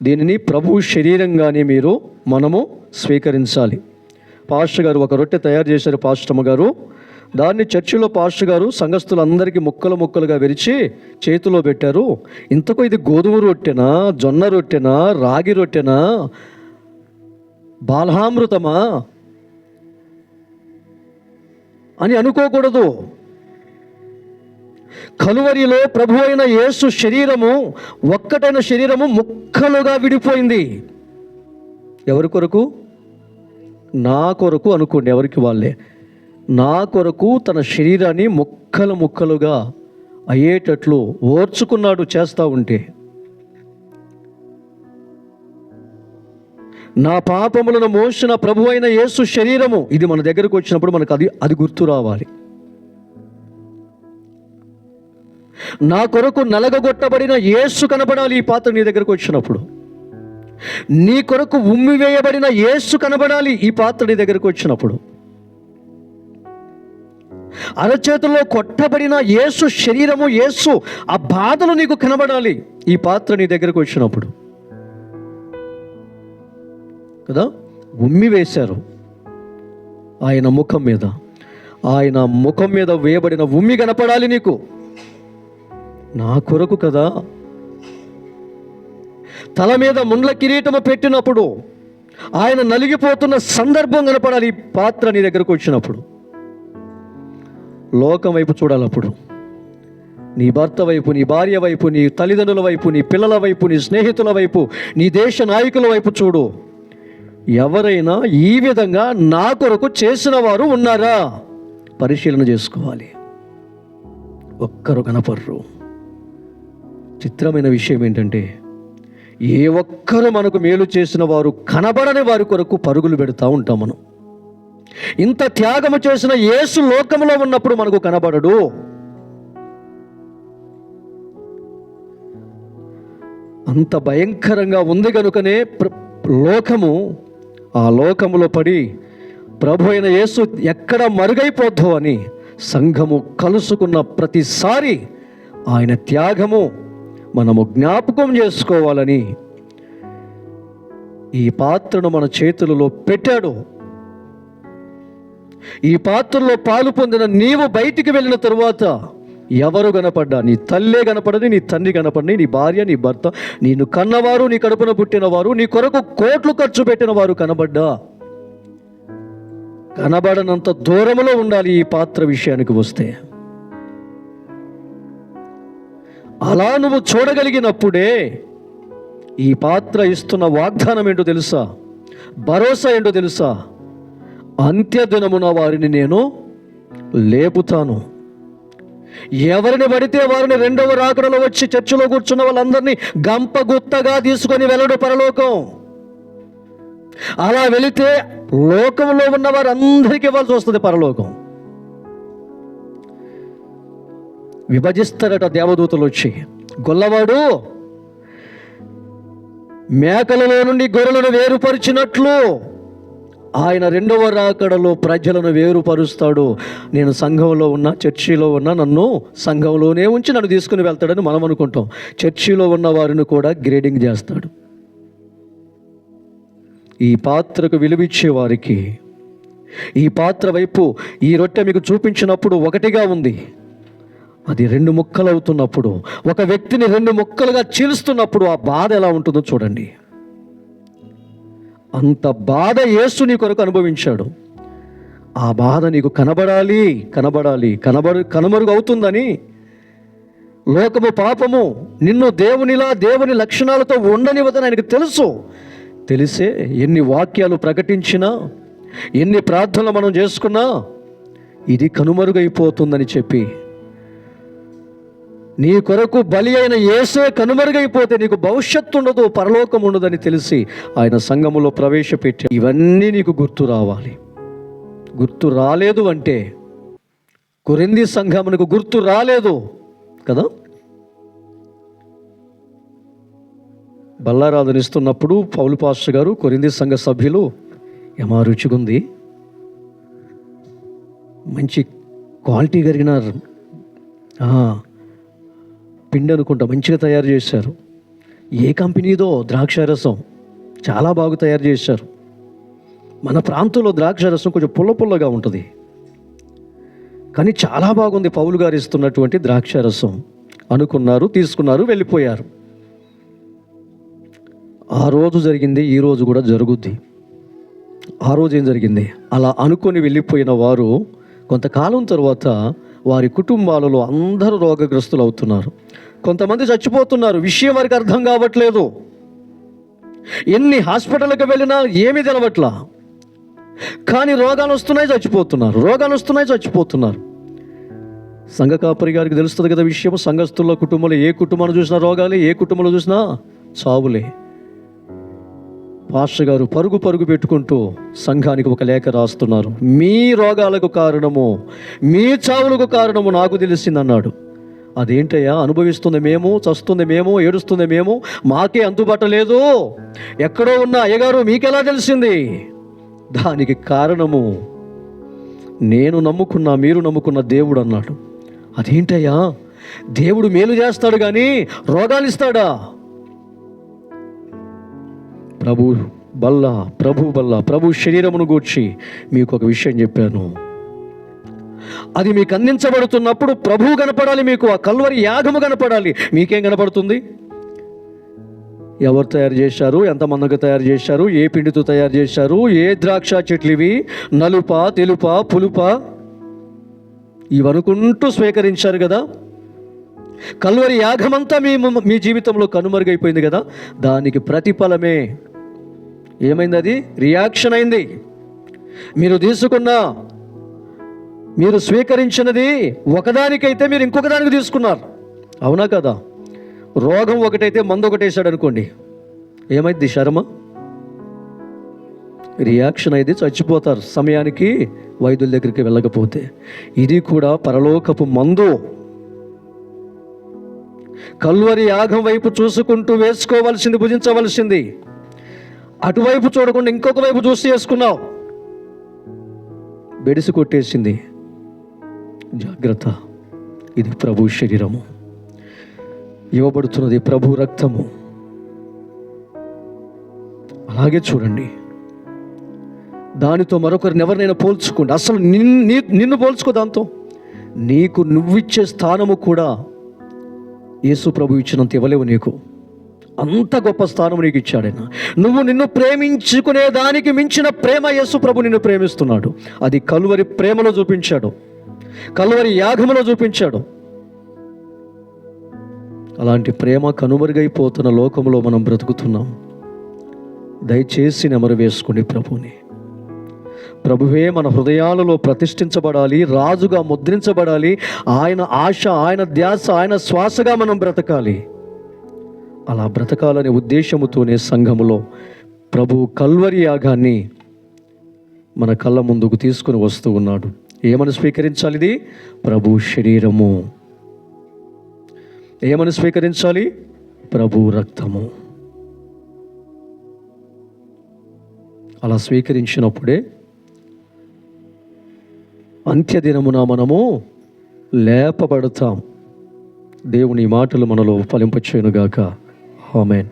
దీనిని ప్రభు శరీరంగానే మనము స్వీకరించాలి. పాస్టర్ గారు ఒక రొట్టె తయారు చేశారు, పాస్టమ్మ గారు. దాన్ని చర్చిలో పాస్టర్ గారు సంఘస్థులందరికీ ముక్కలు ముక్కలుగా విరిచి చేతిలో పెట్టారు. ఇంతకు ఇది గోధుమ రొట్టెనా, జొన్న రొట్టెనా, రాగి రొట్టెనా, బాలామృతమా అని అనుకోకూడదు. కలువరిలో ప్రభు అయిన యేసు శరీరము, ఒక్కటైన శరీరము ముక్కలుగా విడిపోయింది. ఎవరి కొరకు? నా కొరకు అనుకోండి, ఎవరికి వాళ్ళే. నా కొరకు తన శరీరాన్ని ముక్కలు ముక్కలుగా అయ్యేటట్లు ఓర్చుకున్నాడు చేస్తూ ఉంటే. నా పాపములను మోసిన ప్రభు అయిన యేసు శరీరము, ఇది మన దగ్గరకు వచ్చినప్పుడు మనకు అది గుర్తు రావాలి. నా కొరకు నలగగొట్టబడిన యేసు కనబడాలి ఈ పాత్ర నీ దగ్గరకు వచ్చినప్పుడు. నీ కొరకు ఉమ్మి వేయబడిన యేసు కనబడాలి ఈ పాత్ర నీ దగ్గరకు వచ్చినప్పుడు. అరచేతుల్లో కొట్టబడిన యేసు శరీరము, యేసు ఆ బాధలు నీకు కనబడాలి ఈ పాత్ర నీ దగ్గరకు వచ్చినప్పుడు కదా. ఉమ్మి వేశారు ఆయన ముఖం మీద, ఆయన ముఖం మీద వేయబడిన ఉమ్మి కనపడాలి నీకు. నా కొరకు కదా. తల మీద ముండ్ల కిరీటము పెట్టినప్పుడు ఆయన నలిగిపోతున్న సందర్భం కనపడాలి ఈ పాత్ర నీ దగ్గరకు వచ్చినప్పుడు. లోకం వైపు చూడాలి అప్పుడు. నీ భర్త వైపు, నీ భార్య వైపు, నీ తల్లిదండ్రుల వైపు, నీ పిల్లల వైపు, నీ స్నేహితుల వైపు, నీ దేశ నాయకుల వైపు చూడు. ఎవరైనా ఈ విధంగా నా కొరకు చేసిన వారు ఉన్నారా? పరిశీలన చేసుకోవాలి. ఒక్కరు కనపడరు. చిత్రమైన విషయం ఏంటంటే, ఏ ఒక్కరు మనకు మేలు చేసిన వారు కనబడని వారి కొరకు పరుగులు పెడతా ఉంటాం మనం. ఇంత త్యాగము చేసిన యేసు లోకంలో ఉన్నప్పుడు మనకు కనబడడు. అంత భయంకరంగా ఉంది కనుకనే లోకము, ఆ లోకములో పడి ప్రభు అయిన యేసు ఎక్కడ మరుగైపోద్దో అని సంఘము కలుసుకున్న ప్రతిసారి ఆయన త్యాగము మనము జ్ఞాపకం చేసుకోవాలని ఈ పాత్రను మన చేతులలో పెట్టాడు. ఈ పాత్రలో పాలు పొందిన నీవు బయటికి వెళ్ళిన తరువాత ఎవరు కనపడ్డా, నీ తల్లే కనపడని, నీ తండ్రి కనపడని, నీ భార్య, నీ భర్త, నిన్ను కన్నవారు, నీ కడుపున పుట్టినవారు, నీ కొరకు కోట్లు ఖర్చు పెట్టిన వారు కనబడ్డా, కనబడనంత దూరంలో ఉండాలి ఈ పాత్ర విషయానికి వస్తే. అలా నువ్వు చూడగలిగినప్పుడే ఈ పాత్ర ఇస్తున్న వాగ్దానం ఏంటో తెలుసా? భరోసా ఏంటో తెలుసా? అంత్యదినమున వారిని నేను లేపుతాను. ఎవరిని పడితే వారిని రెండవ రాకడలో వచ్చి చర్చిలో కూర్చున్న వాళ్ళందరినీ గంపగుత్తగా తీసుకొని వెళ్ళడు పరలోకం. అలా వెళితే లోకంలో ఉన్న వారందరికీ ఇవ్వాల్సి వస్తుంది పరలోకం. విభజిస్తారట దేవదూతలు వచ్చి. గొల్లవాడు మేకలలో నుండి గొర్రెలను వేరుపరిచినట్లు ఆయన రెండవ రాకడలో ప్రజలను వేరుపరుస్తాడు. నేను సంఘంలో ఉన్నా, చర్చిలో ఉన్నా, నన్ను సంఘంలోనే ఉంచి నన్ను తీసుకుని వెళ్తాడని మనం అనుకుంటాం. చర్చిలో ఉన్న వారిని కూడా గ్రేడింగ్ చేస్తాడు. ఈ పాత్రకు విలువిచ్చే వారికి, ఈ పాత్ర వైపు ఈ రొట్టె మీకు చూపించినప్పుడు ఒకటిగా ఉంది, అది రెండు ముక్కలు అవుతున్నప్పుడు, ఒక వ్యక్తిని రెండు ముక్కలుగా చీలుస్తున్నప్పుడు ఆ బాధ ఎలా ఉంటుందో చూడండి. అంత బాధ యేసు నీ కొరకు అనుభవించాడు. ఆ బాధ నీకు కనుమరుగు అవుతుందని లోకము, పాపము నిన్ను దేవుని లక్షణాలతో ఉండనివ్వదని ఆయనకు తెలుసు. తెలిసే ఎన్ని వాక్యాలు ప్రకటించినా, ఎన్ని ప్రార్థనలు మనం చేసుకున్నా ఇది కనుమరుగైపోతుందని చెప్పి, నీ కొరకు బలి అయిన యేసే కనుమరుగైపోతే నీకు భవిష్యత్తు ఉండదు, పరలోకం ఉండదని తెలిసి ఆయన సంఘములో ప్రవేశపెట్టి, ఇవన్నీ నీకు గుర్తు రావాలి. గుర్తు రాలేదు అంటే, కొరింథీ సంఘమునకు గుర్తు రాలేదు కదా. బల్లారాధన ఇస్తున్నప్పుడు పౌలు పాస్టర్ గారు, కొరింథీ సంఘ సభ్యులు, ఏమా రుచిగుంది, మంచి క్వాలిటీ కలిగిన పిండి అనుకుంటా, మంచిగా తయారు చేశారు, ఏ కంపెనీదో ద్రాక్షారసం చాలా బాగా తయారు చేశారు. మన ప్రాంతంలో ద్రాక్షారసం కొంచెం పుల్లగా ఉంటుంది, కానీ చాలా బాగుంది పౌలు గారు ఇస్తున్నటువంటి ద్రాక్షారసం అనుకున్నారు, తీసుకున్నారు, వెళ్ళిపోయారు. ఆ రోజు జరిగింది, ఈ రోజు కూడా జరుగుద్ది. ఆ రోజు ఏం జరిగింది? అలా అనుకొని వెళ్ళిపోయిన వారు కొంతకాలం తర్వాత వారి కుటుంబాలలో అందరూ రోగగ్రస్తులు అవుతున్నారు. కొంతమంది చచ్చిపోతున్నారు. విషయం వారికి అర్థం కావట్లేదు. ఎన్ని హాస్పిటల్కి వెళ్ళినా ఏమీ తెలవట్లా, కానీ రోగాలు వస్తున్నాయి, చచ్చిపోతున్నారు. సంఘ కాపరి గారికి తెలుస్తుంది కదా విషయం. సంఘస్థుల కుటుంబంలో ఏ కుటుంబాన్ని చూసినా రోగాలే, ఏ కుటుంబంలో చూసినా చావులే. పాస్టర్ గారు పరుగు పెట్టుకుంటూ సంఘానికి ఒక లేఖ రాస్తున్నారు. మీ రోగాలకు కారణము, మీ చావులకు కారణము నాకు తెలిసిందన్నాడు. అదేంటయ్యా? అనుభవిస్తుంది మేము, చస్తుంది మేము, ఏడుస్తుంది మేము, మాకే అంతుబట్టలేదు. ఎక్కడో ఉన్న అయ్యగారు మీకెలా తెలిసింది? దానికి కారణము నేను నమ్ముకున్న, మీరు నమ్ముకున్న దేవుడు అన్నాడు. అదేంటయ్యా? దేవుడు మేలు చేస్తాడు కానీ రోగాలు ఇస్తాడా? ప్రభు శరీరమును గూర్చి మీకు ఒక విషయం చెప్పాను. అది మీకు అందించబడుతున్నప్పుడు ప్రభువు కనపడాలి, మీకు ఆ కల్వరి యాగము కనపడాలి. మీకేం కనపడుతుంది? ఎవరు తయారు చేశారు? ఎంతమందికి తయారు చేశారు? ఏ పిండితో తయారు చేశారు? ఏ ద్రాక్ష చెట్లు ఇవి? నలుపా, తెలుపా, పులుపా? ఇవనుకుంటూ స్వీకరించారు కదా. కల్వరి యాగమంతా మీ జీవితంలో కనుమరుగైపోయింది కదా. దానికి ప్రతిఫలమే ఏమైంది? అది రియాక్షన్ అయింది. మీరు స్వీకరించినది ఒకదానికైతే మీరు ఇంకొక దానికి తీసుకున్నారు. అవునా కదా? రోగం ఒకటైతే మందు ఒకటేసాడు అనుకోండి, ఏమైంది? శర్మ రియాక్షన్ అయితే చచ్చిపోతారు సమయానికి వైద్యుల దగ్గరికి వెళ్ళకపోతే. ఇది కూడా పరలోకపు మందు. కల్వరి యాగం వైపు చూసుకుంటూ వేసుకోవాల్సింది, భుజించవలసింది. అటువైపు చూడకుండా ఇంకొక వైపు చూసి వేసుకున్నావు, బెడిసి కొట్టేసింది. జాగ్రత్త, ఇది ప్రభు శరీరము, ఇవ్వబడుతున్నది ప్రభు రక్తము. అలాగే చూడండి. దానితో మరొకరిని ఎవరినైనా పోల్చుకోండి. అసలు నిన్ను పోల్చుకో దాంతో. నీకు నువ్విచ్చే స్థానము కూడా యేసు ప్రభు ఇచ్చినంత ఇవ్వలేవు. నీకు అంత గొప్ప స్థానం నీకు ఇచ్చాడైన. నువ్వు నిన్ను ప్రేమించుకునే దానికి మించిన ప్రేమ యేసు ప్రభు నిన్ను ప్రేమిస్తున్నాడు. అది కల్వరి ప్రేమలో చూపించాడు, కల్వరి యాగములో చూపించాడు. అలాంటి ప్రేమ కనుమరుగైపోతున్న లోకంలో మనం బ్రతుకుతున్నాం. దయచేసి నెమరు వేసుకోండి ప్రభుని. ప్రభువే మన హృదయాలలో ప్రతిష్ఠించబడాలి, రాజుగా ముద్రించబడాలి. ఆయన ఆశ, ఆయన ధ్యాస, ఆయన శ్వాసగా మనం బ్రతకాలి. అలా బ్రతకాలనే ఉద్దేశముతోనే సంఘములో ప్రభు కల్వరి యాగాన్ని మన కళ్ళ ముందుకు తీసుకుని వస్తూ ఉన్నాడు. ఏమని స్వీకరించాలి? ఇది ప్రభు శరీరము. ఏమని స్వీకరించాలి? ప్రభు రక్తము. అలా స్వీకరించినప్పుడే అంత్యదినమున మనము లేపబడతాం. దేవుని మాటలు మనలో ఫలింపచేయునుగాక. ఆమేన్.